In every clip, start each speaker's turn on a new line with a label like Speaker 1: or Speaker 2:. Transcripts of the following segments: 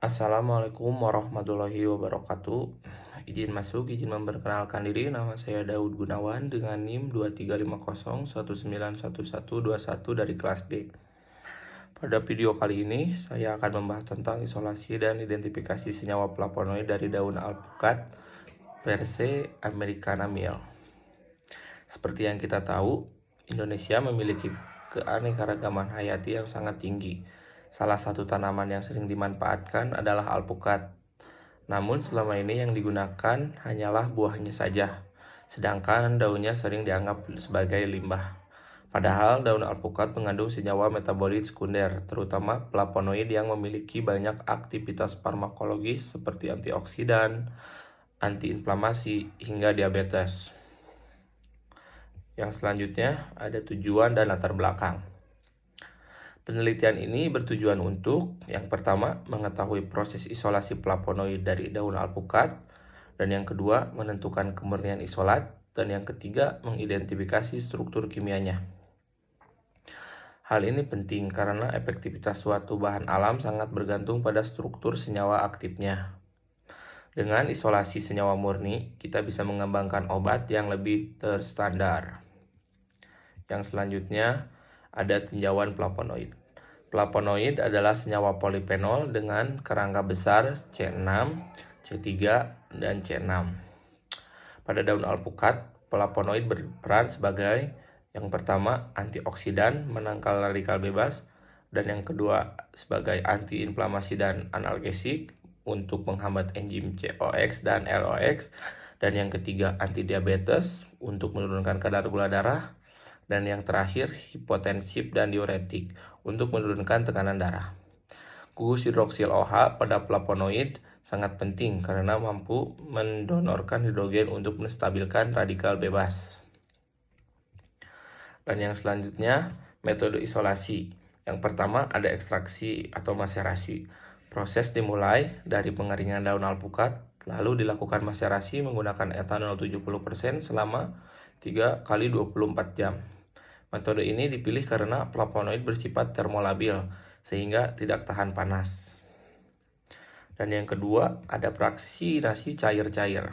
Speaker 1: Assalamualaikum warahmatullahi wabarakatuh. Izin masuk, izin memperkenalkan diri. Nama saya Daud Gunawan dengan NIM 2350191121 dari kelas D. Pada video kali ini, saya akan membahas tentang isolasi dan identifikasi senyawa flavonoid dari daun alpukat Persea americana Miel. Seperti yang kita tahu, Indonesia memiliki keanekaragaman hayati yang sangat tinggi. Salah satu tanaman yang sering dimanfaatkan adalah alpukat. Namun selama ini yang digunakan hanyalah buahnya saja, sedangkan daunnya sering dianggap sebagai limbah. Padahal daun alpukat mengandung senyawa metabolit sekunder, terutama flavonoid yang memiliki banyak aktivitas farmakologis seperti antioksidan, antiinflamasi, hingga diabetes. Yang selanjutnya ada tujuan dan latar belakang. Penelitian ini bertujuan untuk yang pertama mengetahui proses isolasi flavonoid dari daun alpukat, dan yang kedua menentukan kemurnian isolat, dan yang ketiga mengidentifikasi struktur kimianya. Hal ini penting karena efektivitas suatu bahan alam sangat bergantung pada struktur senyawa aktifnya. Dengan isolasi senyawa murni, kita bisa mengembangkan obat yang lebih terstandar. Yang selanjutnya ada tinjauan flavonoid. Flavonoid adalah senyawa polifenol dengan kerangka besar C6, C3, dan C6. Pada daun alpukat, flavonoid berperan sebagai yang pertama antioksidan menangkal radikal bebas, dan yang kedua sebagai antiinflamasi dan analgesik untuk menghambat enzim COX dan LOX, dan yang ketiga antidiabetes untuk menurunkan kadar gula darah, dan yang terakhir hipotensif dan diuretik untuk menurunkan tekanan darah. Gugus hidroksil OH pada flavonoid sangat penting karena mampu mendonorkan hidrogen untuk menstabilkan radikal bebas. Dan yang selanjutnya metode isolasi. Yang pertama ada ekstraksi atau maserasi. Proses dimulai dari pengeringan daun alpukat, lalu dilakukan maserasi menggunakan etanol 70% selama 3 kali 24 jam. Metode ini dipilih karena flavonoid bersifat termolabil sehingga tidak tahan panas. Dan yang kedua ada fraksinasi cair-cair.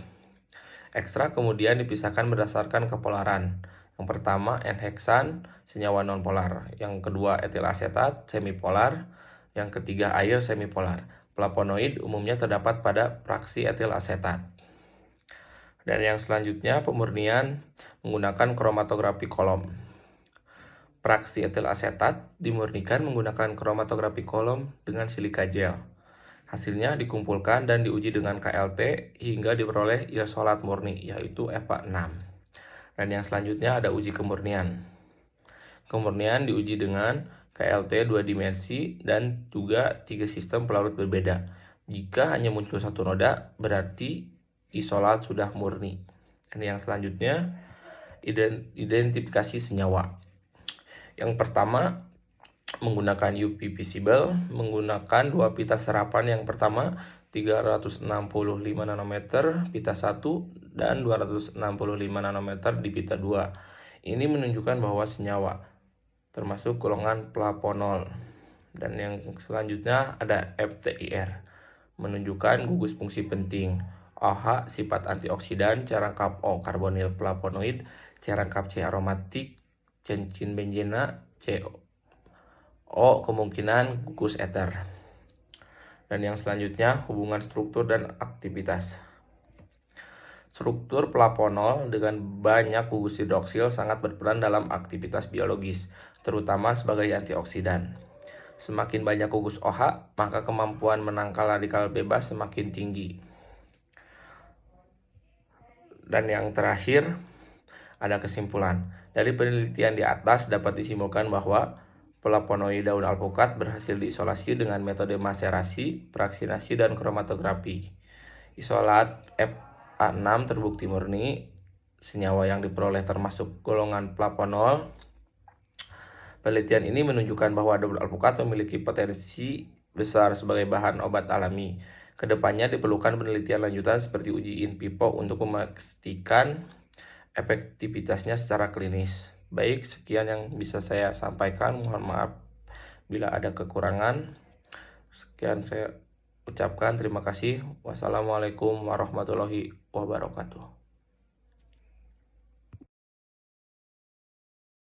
Speaker 1: Ekstrak kemudian dipisahkan berdasarkan kepolaran. Yang pertama N-heksan, senyawa nonpolar. Yang kedua etil asetat, semipolar. Yang ketiga air, semipolar. Flavonoid umumnya terdapat pada fraksi etil asetat. Dan yang selanjutnya pemurnian menggunakan kromatografi kolom. Fraksi etil asetat dimurnikan menggunakan kromatografi kolom dengan silika gel. Hasilnya dikumpulkan dan diuji dengan KLT hingga diperoleh isolat murni, yaitu EVA6. Dan yang selanjutnya ada uji kemurnian. Kemurnian diuji dengan KLT 2 dimensi dan juga 3 sistem pelarut berbeda. Jika hanya muncul satu noda, berarti isolat sudah murni. Dan yang selanjutnya identifikasi senyawa. Yang pertama menggunakan UV visible, menggunakan dua pita serapan. Yang pertama 365 nanometer pita 1 dan 265 nanometer di pita 2. Ini menunjukkan bahwa senyawa termasuk golongan flavonol. Dan yang selanjutnya ada FTIR, menunjukkan gugus fungsi penting. OH sifat antioksidan, C rangkap O karbonil flavonoid, C rangkap C aromatik, cincin benzena, CO kemungkinan gugus eter. Dan yang selanjutnya hubungan struktur dan aktivitas. Struktur flavonol dengan banyak gugus hidroksil sangat berperan dalam aktivitas biologis, terutama sebagai antioksidan. Semakin banyak gugus OH, maka kemampuan menangkal radikal bebas semakin tinggi. Dan yang terakhir ada kesimpulan. Dari penelitian di atas dapat disimpulkan bahwa flavonoid daun alpukat berhasil diisolasi dengan metode maserasi, fraksinasi, dan kromatografi. Isolat FA6 terbukti murni. Senyawa yang diperoleh termasuk golongan flavonol. Penelitian ini menunjukkan bahwa daun alpukat memiliki potensi besar sebagai bahan obat alami. Kedepannya diperlukan penelitian lanjutan seperti uji in vivo untuk memastikan efektivitasnya secara klinis. Baik, sekian yang bisa saya sampaikan. Mohon maaf bila ada kekurangan. Sekian saya ucapkan terima kasih. Wassalamualaikum warahmatullahi wabarakatuh.